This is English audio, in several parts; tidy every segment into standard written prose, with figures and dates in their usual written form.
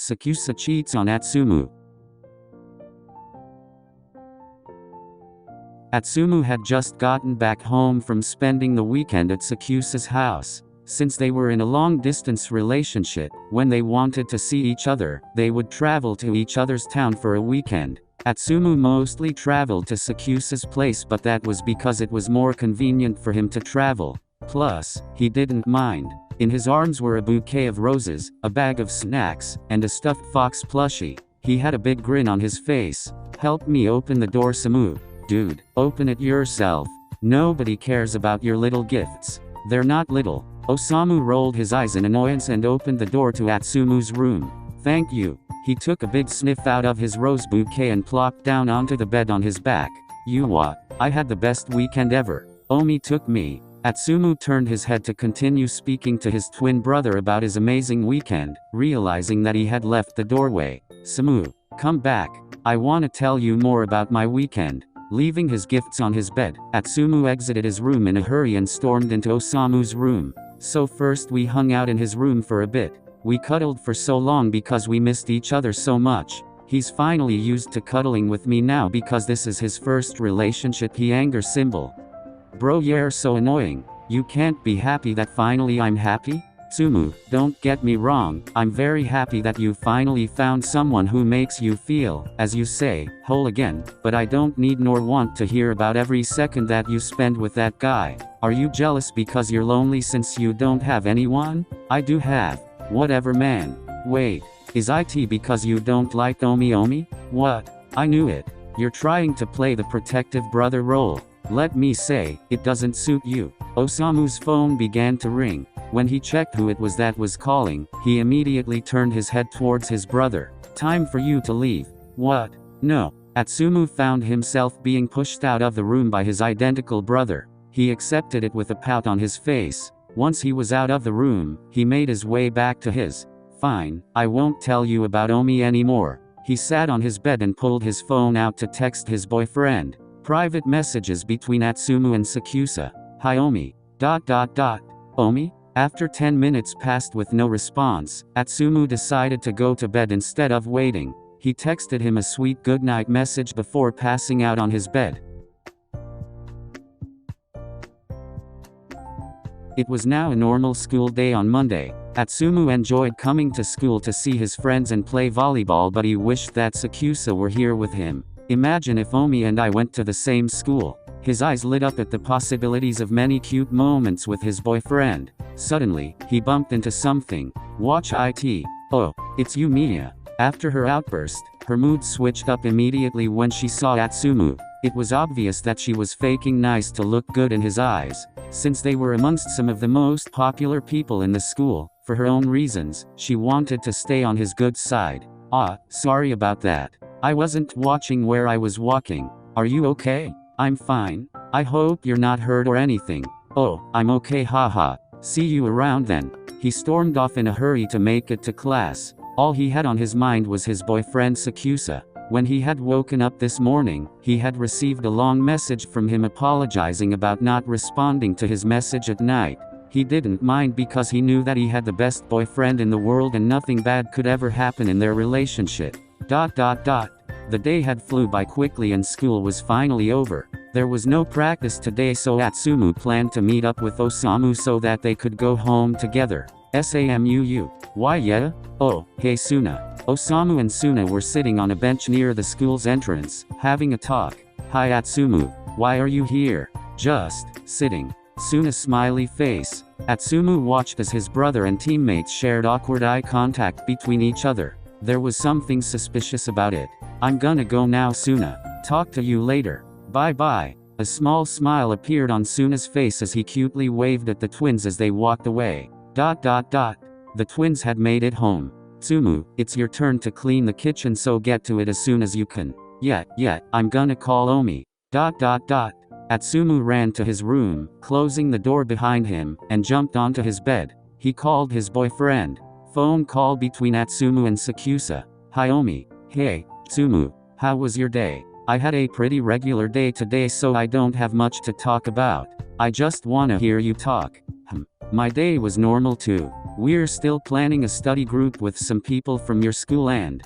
Sakusa cheats on Atsumu. Atsumu had just gotten back home from spending the weekend at Sakusa's house. Since they were in a long-distance relationship, when they wanted to see each other, they would travel to each other's town for a weekend. Atsumu mostly traveled to Sakusa's place, but that was because it was more convenient for him to travel. Plus, he didn't mind. In his arms were a bouquet of roses, a bag of snacks, and a stuffed fox plushie. He had a big grin on his face. "Help me open the door, Samu." "Dude, open it yourself. Nobody cares about your little gifts. They're not little." Osamu rolled his eyes in annoyance and opened the door to Atsumu's room. "Thank you." He took a big sniff out of his rose bouquet and plopped down onto the bed on his back. "You what? I had the best weekend ever. Omi took me." Atsumu turned his head to continue speaking to his twin brother about his amazing weekend, realizing that he had left the doorway. "Samu, come back. I want to tell you more about my weekend." Leaving his gifts on his bed, Atsumu exited his room in a hurry and stormed into Osamu's room. "So first we hung out in his room for a bit. We cuddled for so long because we missed each other so much. He's finally used to cuddling with me now because this is his first relationship." He anger symbol. "Bro, you're so annoying. You can't be happy that finally I'm happy?" "Tsumu, don't get me wrong, I'm very happy that you finally found someone who makes you feel, as you say, whole again, but I don't need nor want to hear about every second that you spend with that guy. Are you jealous because you're lonely since you don't have anyone?" "I do have. Whatever, man. Wait, is it because you don't like Omi? What? I knew it. You're trying to play the protective brother role. Let me say, it doesn't suit you." Osamu's phone began to ring. When he checked who it was that was calling, he immediately turned his head towards his brother. "Time for you to leave." "What? No." Atsumu found himself being pushed out of the room by his identical brother. He accepted it with a pout on his face. Once he was out of the room, he made his way back to his. "Fine, I won't tell you about Omi anymore." He sat on his bed and pulled his phone out to text his boyfriend. Private messages between Atsumu and Sakusa. "Hi Omi. ... Omi?" After 10 minutes passed with no response, Atsumu decided to go to bed instead of waiting. He texted him a sweet goodnight message before passing out on his bed. It was now a normal school day on Monday. Atsumu enjoyed coming to school to see his friends and play volleyball, but he wished that Sakusa were here with him. "Imagine if Omi and I went to the same school." His eyes lit up at the possibilities of many cute moments with his boyfriend. Suddenly, he bumped into something. "Watch it. Oh, it's you, Mia." After her outburst, her mood switched up immediately when she saw Atsumu. It was obvious that she was faking nice to look good in his eyes. Since they were amongst some of the most popular people in the school, for her own reasons, she wanted to stay on his good side. Sorry about that. I wasn't watching where I was walking. Are you okay?" "I'm fine. I hope you're not hurt or anything." "Oh, I'm okay, haha. See you around then." He stormed off in a hurry to make it to class. All he had on his mind was his boyfriend Sakusa. When he had woken up this morning, he had received a long message from him apologizing about not responding to his message at night. He didn't mind because he knew that he had the best boyfriend in the world and nothing bad could ever happen in their relationship. ... The day had flew by quickly and school was finally over. There was no practice today, so Atsumu planned to meet up with Osamu so that they could go home together. "Samuu. Why yeah? Oh, hey Suna." Osamu and Suna were sitting on a bench near the school's entrance, having a talk. "Hi Atsumu. Why are you here?" "Just sitting." Suna's smiley face. Atsumu watched as his brother and teammates shared awkward eye contact between each other. There was something suspicious about it. "I'm gonna go now, Suna. Talk to you later. Bye-bye." A small smile appeared on Suna's face as he cutely waved at the twins as they walked away. ... The twins had made it home. "Tsumu, it's your turn to clean the kitchen, so get to it as soon as you can." Yeah, I'm gonna call Omi. ... Atsumu ran to his room, closing the door behind him, and jumped onto his bed. He called his boyfriend. Phone call between Atsumu and Sakusa. "Hi Omi." "Hey, Tsumu. How was your day?" "I had a pretty regular day today, so I don't have much to talk about. I just wanna hear you talk." My day was normal too. We're still planning a study group with some people from your school and,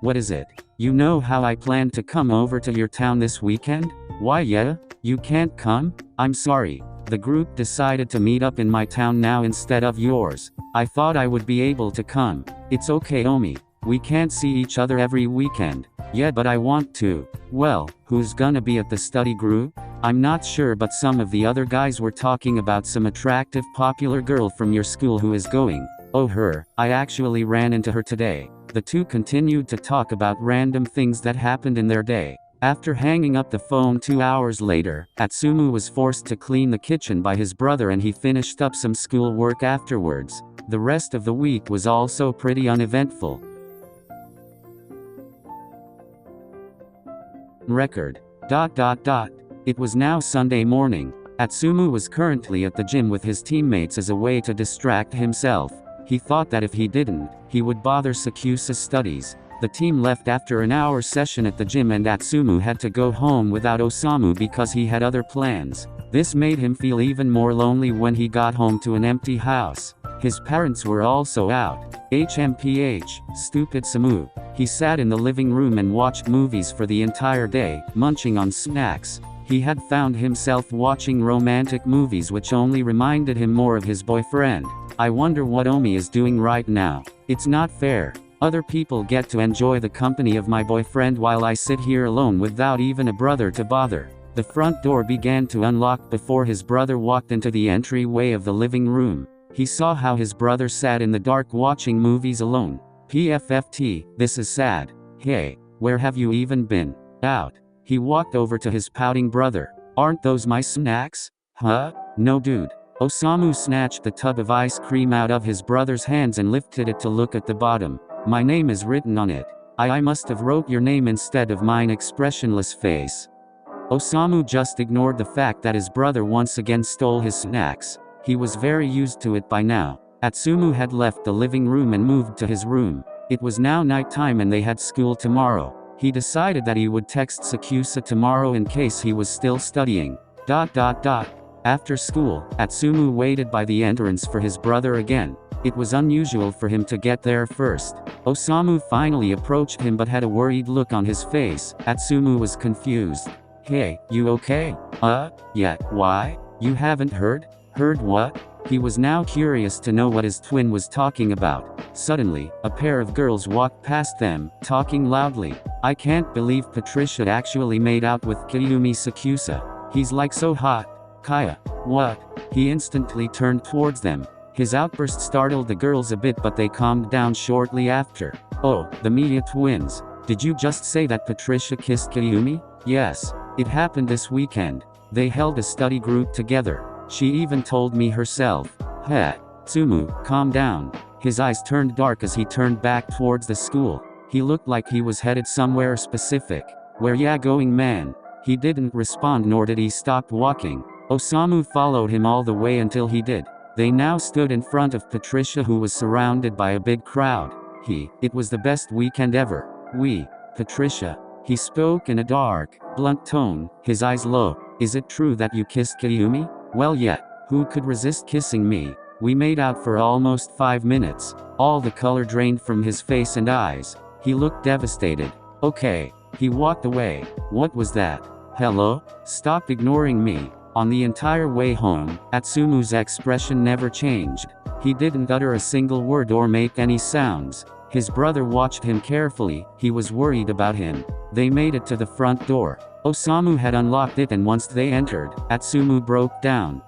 what is it? You know how I plan to come over to your town this weekend? Why yeah? You can't come? I'm sorry. The group decided to meet up in my town now instead of yours. I thought I would be able to come. It's okay Omi. We can't see each other every weekend. Yeah but I want to. Well, who's gonna be at the study group? I'm not sure but some of the other guys were talking about some attractive popular girl from your school who is going. Oh her, I actually ran into her today. The two continued to talk about random things that happened in their day. After hanging up the phone 2 hours later, Atsumu was forced to clean the kitchen by his brother and he finished up some school work afterwards. The rest of the week was also pretty uneventful. Record. ... It was now Sunday morning. Atsumu was currently at the gym with his teammates as a way to distract himself. He thought that if he didn't, he would bother Sakusa's studies. The team left after an hour session at the gym and Atsumu had to go home without Osamu because he had other plans. This made him feel even more lonely when he got home to an empty house. His parents were also out. HMPH, stupid Samu. He sat in the living room and watched movies for the entire day, munching on snacks. He had found himself watching romantic movies which only reminded him more of his boyfriend. I wonder what Omi is doing right now. It's not fair. Other people get to enjoy the company of my boyfriend while I sit here alone without even a brother to bother. The front door began to unlock before his brother walked into the entryway of the living room. He saw how his brother sat in the dark watching movies alone. PFFT, this is sad. Hey, where have you even been? Out. He walked over to his pouting brother. Aren't those my snacks? Huh? No dude. Osamu snatched the tub of ice cream out of his brother's hands and lifted it to look at the bottom. My name is written on it. I must have wrote your name instead of mine expressionless face. Osamu just ignored the fact that his brother once again stole his snacks. He was very used to it by now. Atsumu had left the living room and moved to his room. It was now nighttime and they had school tomorrow. He decided that he would text Sakusa tomorrow in case he was still studying. ... After school, Atsumu waited by the entrance for his brother again. It was unusual for him to get there first. Osamu finally approached him but had a worried look on his face. Atsumu was confused. Hey, you okay? Yeah, why? You haven't heard? Heard what? He was now curious to know what his twin was talking about. Suddenly, a pair of girls walked past them, talking loudly. I can't believe Patricia actually made out with Kiyumi Sakusa. He's like so hot. Kaya. What? He instantly turned towards them. His outburst startled the girls a bit but they calmed down shortly after. Oh, the Miya twins. Did you just say that Patricia kissed Kiyumi? Yes. It happened this weekend. They held a study group together. She even told me herself. Heh. Atsumu, calm down. His eyes turned dark as he turned back towards the school. He looked like he was headed somewhere specific. Where ya going man? He didn't respond nor did he stop walking. Osamu followed him all the way until he did. They now stood in front of Patricia who was surrounded by a big crowd. It was the best weekend ever. Patricia. He spoke in a dark, blunt tone, his eyes low. Is it true that you kissed Kiyumi? Well yeah, who could resist kissing me? We made out for almost 5 minutes. All the color drained from his face and eyes. He looked devastated. Okay. He walked away. What was that? Hello? Stop ignoring me. On the entire way home, Atsumu's expression never changed. He didn't utter a single word or make any sounds. His brother watched him carefully. He was worried about him. They made it to the front door. Osamu had unlocked it and once they entered, Atsumu broke down.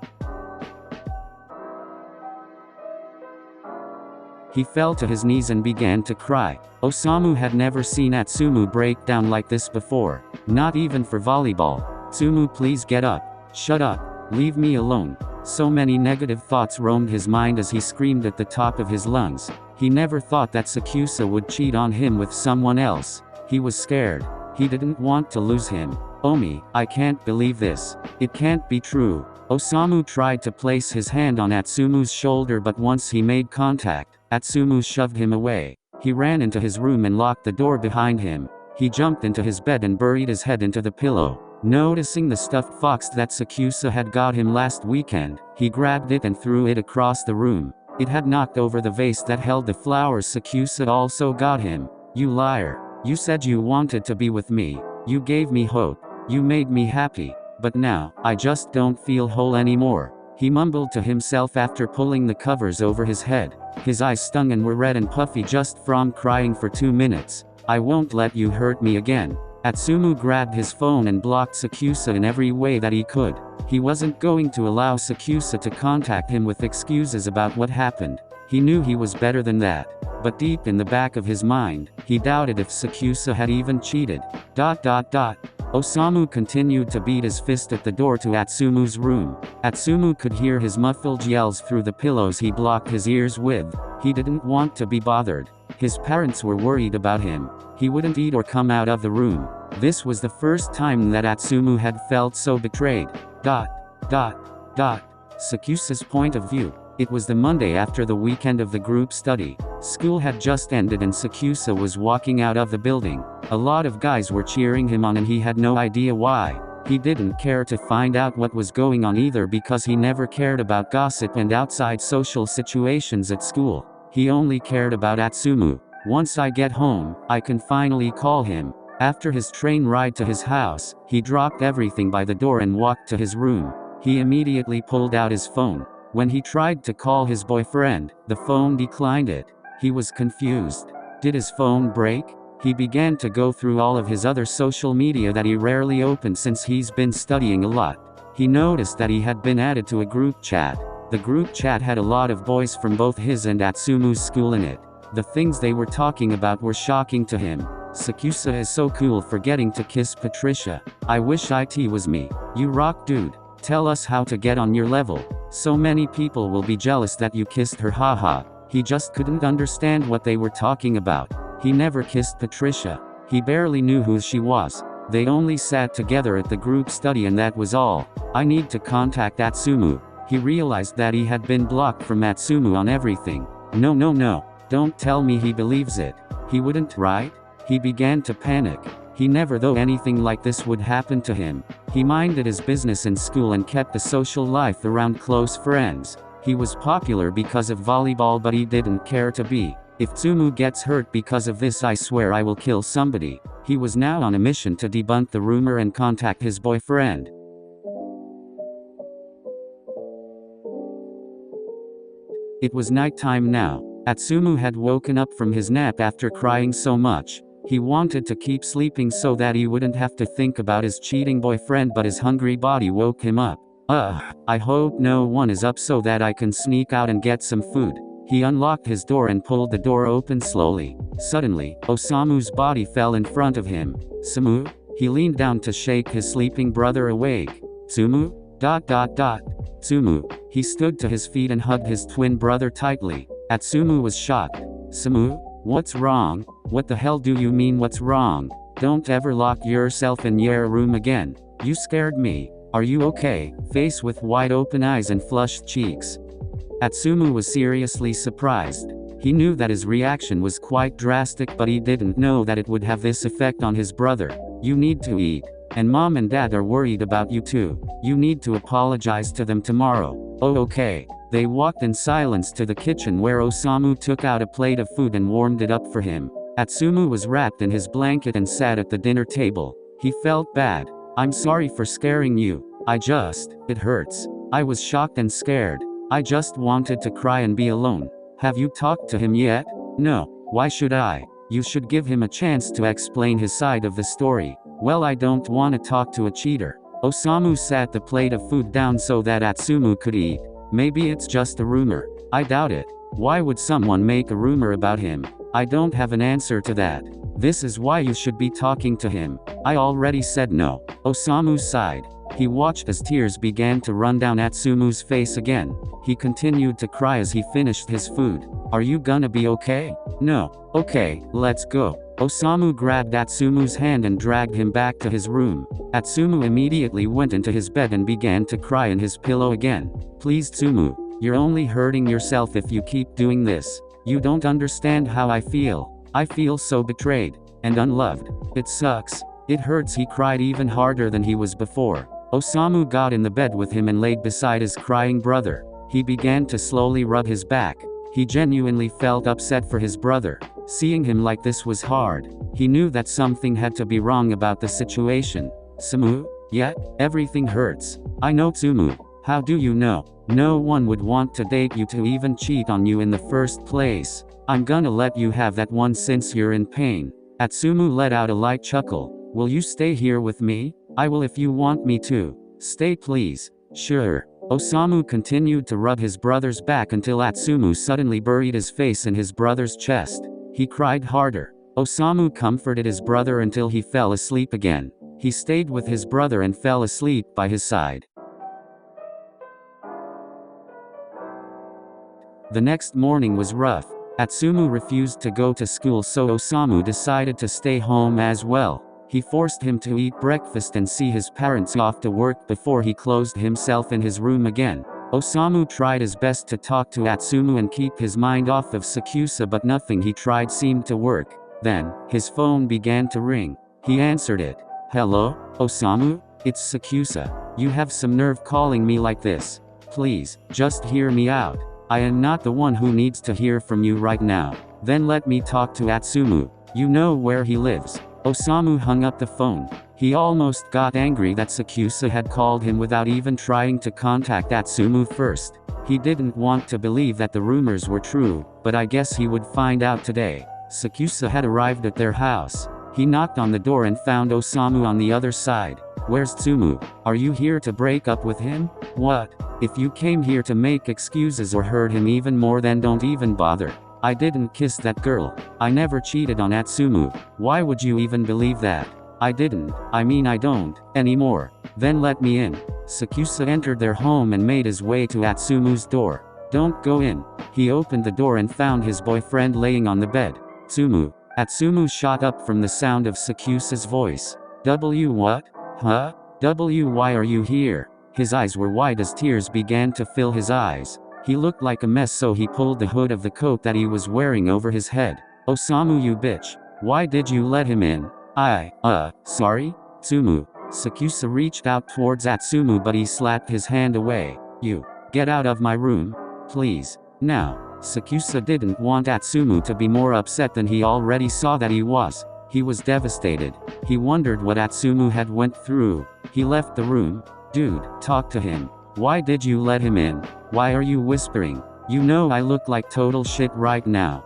He fell to his knees and began to cry. Osamu had never seen Atsumu break down like this before. Not even for volleyball. Atsumu, please get up. Shut up. Leave me alone. So many negative thoughts roamed his mind as he screamed at the top of his lungs. He never thought that Sakusa would cheat on him with someone else. He was scared. He didn't want to lose him. Omi, I can't believe this. It can't be true. Osamu tried to place his hand on Atsumu's shoulder but once he made contact, Atsumu shoved him away. He ran into his room and locked the door behind him. He jumped into his bed and buried his head into the pillow. Noticing the stuffed fox that Sakusa had got him last weekend, he grabbed it and threw it across the room. It had knocked over the vase that held the flowers Sakusa also got him. You liar. You said you wanted to be with me. You gave me hope. You made me happy. But now, I just don't feel whole anymore. He mumbled to himself after pulling the covers over his head. His eyes stung and were red and puffy just from crying for 2 minutes. I won't let you hurt me again. Atsumu grabbed his phone and blocked Sakusa in every way that he could. He wasn't going to allow Sakusa to contact him with excuses about what happened. He knew he was better than that. But deep in the back of his mind, he doubted if Sakusa had even cheated. Osamu continued to beat his fist at the door to Atsumu's room. Atsumu could hear his muffled yells through the pillows he blocked his ears with. He didn't want to be bothered. His parents were worried about him. He wouldn't eat or come out of the room. This was the first time that Atsumu had felt so betrayed. Sakusa's point of view. It was the Monday after the weekend of the group study. School had just ended and Sakusa was walking out of the building. A lot of guys were cheering him on and he had no idea why. He didn't care to find out what was going on either because he never cared about gossip and outside social situations at school. He only cared about Atsumu. Once I get home, I can finally call him. After his train ride to his house, he dropped everything by the door and walked to his room. He immediately pulled out his phone. When he tried to call his boyfriend, the phone declined it. He was confused. Did his phone break? He began to go through all of his other social media that he rarely opened since he's been studying a lot. He noticed that he had been added to a group chat. The group chat had a lot of boys from both his and Atsumu's school in it. The things they were talking about were shocking to him. Sakusa is so cool for getting to kiss Patricia. I wish it was me. You rock, dude. Tell us how to get on your level. So many people will be jealous that you kissed her, haha. He just couldn't understand what they were talking about. He never kissed Patricia. He barely knew who she was. They only sat together at the group study and that was all. I need to contact Atsumu. He realized that he had been blocked from Atsumu on everything. No. Don't tell me he believes it. He wouldn't, right? He began to panic. He never thought anything like this would happen to him. He minded his business in school and kept a social life around close friends. He was popular because of volleyball but he didn't care to be. If Atsumu gets hurt because of this, I swear I will kill somebody. He was now on a mission to debunk the rumor and contact his boyfriend. It was nighttime now. Atsumu had woken up from his nap after crying so much. He wanted to keep sleeping so that he wouldn't have to think about his cheating boyfriend, but his hungry body woke him up. I hope no one is up so that I can sneak out and get some food. He unlocked his door and pulled the door open slowly. Suddenly, Osamu's body fell in front of him. Samu? He leaned down to shake his sleeping brother awake. Tsumu? Tsumu. He stood to his feet and hugged his twin brother tightly. Atsumu was shocked. Samu? What's wrong? What the hell do you mean what's wrong? Don't ever lock yourself in your room again. You scared me. Are you okay? Face with wide open eyes and flushed cheeks. Atsumu was seriously surprised. He knew that his reaction was quite drastic but he didn't know that it would have this effect on his brother. You need to eat. And mom and dad are worried about you too. You need to apologize to them tomorrow. Oh okay. They walked in silence to the kitchen where Osamu took out a plate of food and warmed it up for him. Atsumu was wrapped in his blanket and sat at the dinner table. He felt bad. I'm sorry for scaring you. It hurts. I was shocked and scared. I just wanted to cry and be alone. Have you talked to him yet? No. Why should I? You should give him a chance to explain his side of the story. Well, I don't want to talk to a cheater. Osamu sat the plate of food down so that Atsumu could eat. Maybe it's just a rumor. I doubt it. Why would someone make a rumor about him? I don't have an answer to that. This is why you should be talking to him. I already said no. Osamu sighed. He watched as tears began to run down Atsumu's face again. He continued to cry as he finished his food. Are you gonna be okay? No. Okay, let's go. Osamu grabbed Atsumu's hand and dragged him back to his room. Atsumu immediately went into his bed and began to cry in his pillow again. Please Tsumu, you're only hurting yourself if you keep doing this. You don't understand how I feel. I feel so betrayed and unloved. It sucks. It hurts. He cried even harder than he was before. Osamu got in the bed with him and laid beside his crying brother. He began to slowly rub his back. He genuinely felt upset for his brother. Seeing him like this was hard. He knew that something had to be wrong about the situation. Samu? Yeah, everything hurts. I know Atsumu. How do you know? No one would want to date you to even cheat on you in the first place. I'm gonna let you have that one since you're in pain. Atsumu let out a light chuckle. Will you stay here with me? I will if you want me to. Stay please. Sure. Osamu continued to rub his brother's back until Atsumu suddenly buried his face in his brother's chest. He cried harder. Osamu comforted his brother until he fell asleep again. He stayed with his brother and fell asleep by his side. The next morning was rough. Atsumu refused to go to school, so Osamu decided to stay home as well. He forced him to eat breakfast and see his parents off to work before he closed himself in his room again. Osamu tried his best to talk to Atsumu and keep his mind off of Sakusa, but nothing he tried seemed to work. Then, his phone began to ring. He answered it. Hello, Osamu? It's Sakusa. You have some nerve calling me like this. Please, just hear me out. I am not the one who needs to hear from you right now. Then let me talk to Atsumu. You know where he lives. Osamu hung up the phone. He almost got angry that Sakusa had called him without even trying to contact Atsumu first. He didn't want to believe that the rumors were true, but I guess he would find out today. Sakusa had arrived at their house. He knocked on the door and found Osamu on the other side. Where's Atsumu? Are you here to break up with him? What? If you came here to make excuses or hurt him even more, then don't even bother. I didn't kiss that girl. I never cheated on Atsumu. Why would you even believe that? I didn't. I mean, I don't anymore. Then let me in. Sakusa entered their home and made his way to Atsumu's door. Don't go in. He opened the door and found his boyfriend laying on the bed. Atsumu. Atsumu shot up from the sound of Sakusa's voice. What? Huh? Why are you here? His eyes were wide as tears began to fill his eyes. He looked like a mess, so he pulled the hood of the coat that he was wearing over his head. Osamu, you bitch. Why did you let him in? Sorry? Atsumu. Sakusa reached out towards Atsumu, but he slapped his hand away. You. Get out of my room. Please. Now. Sakusa didn't want Atsumu to be more upset than he already saw that he was. He was devastated. He wondered what Atsumu had went through. He left the room. Dude, talk to him. Why did you let him in? Why are you whispering? You know I look like total shit right now.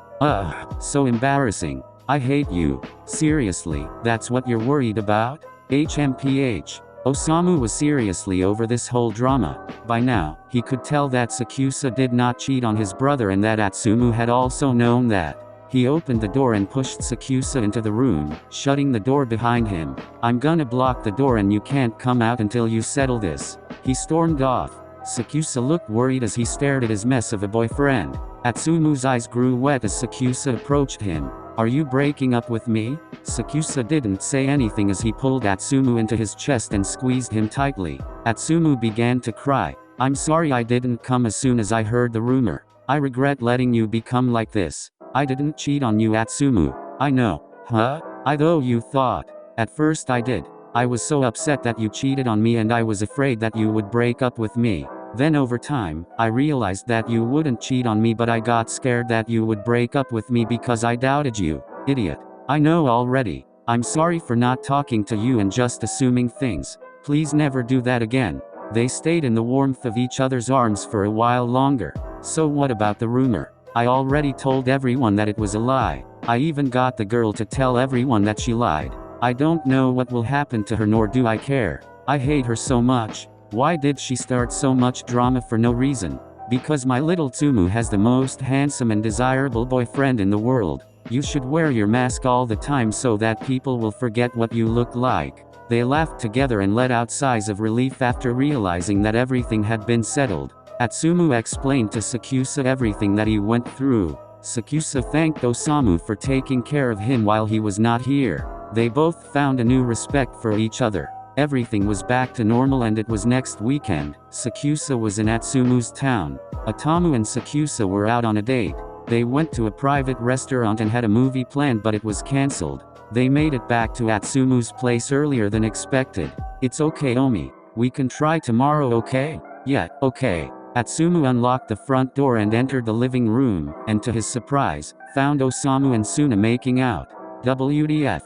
So embarrassing. I hate you. Seriously, that's what you're worried about? HMPH. Osamu was seriously over this whole drama. By now, he could tell that Sakusa did not cheat on his brother and that Atsumu had also known that. He opened the door and pushed Sakusa into the room, shutting the door behind him. I'm gonna block the door and you can't come out until you settle this. He stormed off. Sakusa looked worried as he stared at his mess of a boyfriend. Atsumu's eyes grew wet as Sakusa approached him. Are you breaking up with me? Sakusa didn't say anything as he pulled Atsumu into his chest and squeezed him tightly. Atsumu began to cry. I'm sorry I didn't come as soon as I heard the rumor. I regret letting you become like this. I didn't cheat on you, Atsumu. I know. Huh? I though you thought. At first I did. I was so upset that you cheated on me and I was afraid that you would break up with me. Then over time, I realized that you wouldn't cheat on me, but I got scared that you would break up with me because I doubted you. Idiot. I know already. I'm sorry for not talking to you and just assuming things. Please never do that again. They stayed in the warmth of each other's arms for a while longer. So what about the rumor? I already told everyone that it was a lie. I even got the girl to tell everyone that she lied. I don't know what will happen to her, nor do I care. I hate her so much. Why did she start so much drama for no reason? Because my little Atsumu has the most handsome and desirable boyfriend in the world. You should wear your mask all the time so that people will forget what you look like. They laughed together and let out sighs of relief after realizing that everything had been settled. Atsumu explained to Sakusa everything that he went through. Sakusa thanked Osamu for taking care of him while he was not here. They both found a new respect for each other. Everything was back to normal and it was next weekend. Sakusa was in Atsumu's town. Atamu and Sakusa were out on a date. They went to a private restaurant and had a movie planned, but it was cancelled. They made it back to Atsumu's place earlier than expected. It's okay, Omi. We can try tomorrow, okay? Yeah, okay. Atsumu unlocked the front door and entered the living room, and to his surprise, found Osamu and Suna making out. WTF.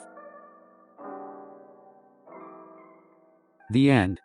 The end.